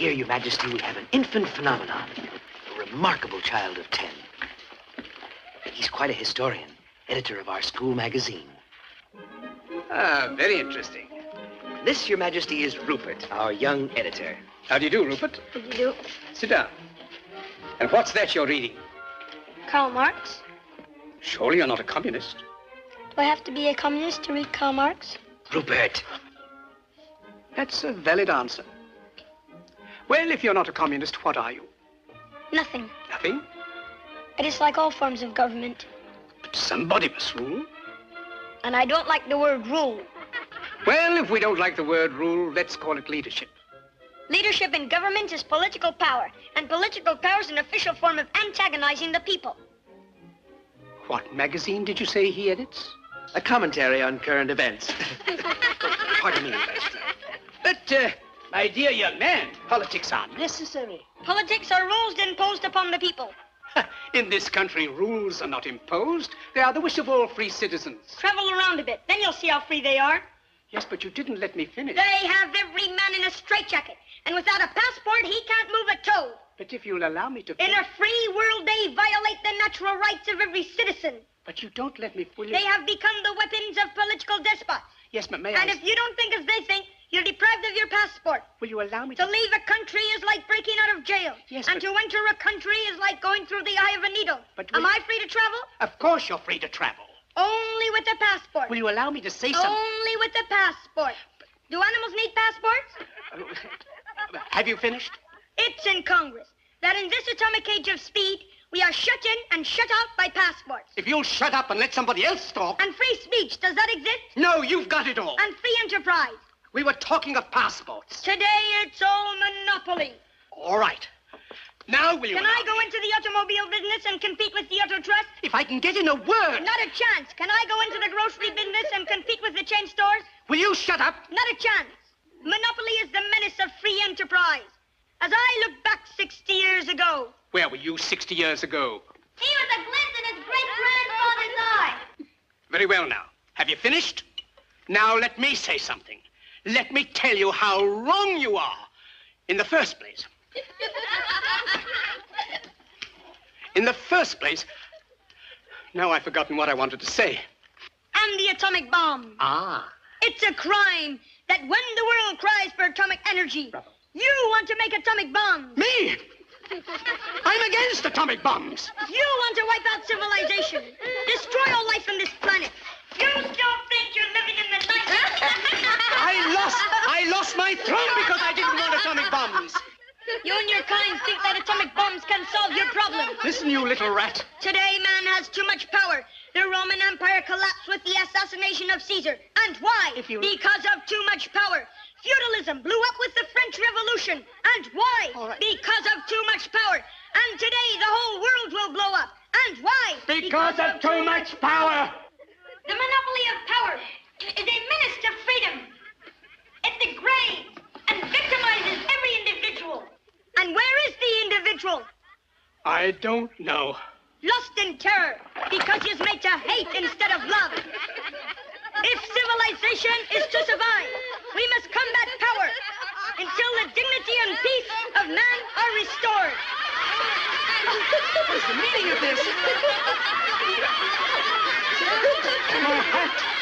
Here, Your Majesty, we have an infant phenomenon, a remarkable child of 10. He's quite a historian, editor of our school magazine. Ah, very interesting. This, Your Majesty, is Rupert, our young editor. How do you do, Rupert? How do you do? Sit down. And what's that you're reading? Karl Marx. Surely you're not a communist. Do I have to be a communist to read Karl Marx? Rupert. That's a valid answer. Well, if you're not a communist, what are you? Nothing. Nothing? I dislike all forms of government. But somebody must rule. And I don't like the word rule. Well, if we don't like the word rule, let's call it leadership. Leadership in government is political power, and political power is an official form of antagonizing the people. What magazine did you say he edits? A commentary on current events. Pardon me, Master. But, my dear young man, politics are necessary. Politics are rules imposed upon the people. In this country, rules are not imposed. They are the wish of all free citizens. Travel around a bit, then you'll see how free they are. Yes, but you didn't let me finish. They have every man in a straitjacket, and without a passport, he can't move a toe. But if you'll allow me to... In a free world, they violate the natural rights of every citizen. But you don't let me fully... They have become the weapons of political despots. Yes, but may And I... if you don't think as they think, you're deprived of your passport. Will you allow me To leave a country is like breaking out of jail. Yes, and but... to enter a country is like going through the eye of a needle. But Am I free to travel? Of course you're free to travel. Only with a passport. Will you allow me to say something? Only with a passport. Do animals need passports? Have you finished? It's in Congress that in this atomic age of speed, we are shut in and shut out by passports. If you'll shut up and let somebody else talk... And free speech, does that exist? No, you've got it all. And free enterprise. We were talking of passports. Today, it's all monopoly. All right. Now will you... Can I go into the automobile business and compete with the Auto Trust? If I can get in a word... Not a chance. Can I go into the grocery business and compete with the chain stores? Will you shut up? Not a chance. Monopoly is the menace of free enterprise. As I look back 60 years ago... Where were you 60 years ago? He was a glint in his great-grandfather's eye. Very well now. Have you finished? Now let me say something. Let me tell you how wrong you are. In the first place... In the first place... Now I've forgotten what I wanted to say. And the atomic bomb. Ah. It's a crime that when the world cries for atomic energy, Bravo. you want to make atomic bombs. Me? I'm against atomic bombs. You want to wipe out civilization, destroy all life on this planet. You still think you're living in the night? I lost my throne because I didn't want atomic bombs. You and your kind think that atomic bombs can solve your problem. Listen, you little rat. Today, man has too much power. The Roman Empire collapsed with the assassination of Caesar. And why? Because of too much power. Feudalism blew up with the French Revolution. And why? All right. Because of too much power. And today, the whole world will blow up. And why? Because of too much power. The monopoly of power is a menace to freedom. It degrades and victimizes every individual. And where is the individual? I don't know. Lost in terror because he's made to hate instead of love. If civilization is to survive, we must combat power until the dignity and peace of man are restored. What is the meaning of this? My hat.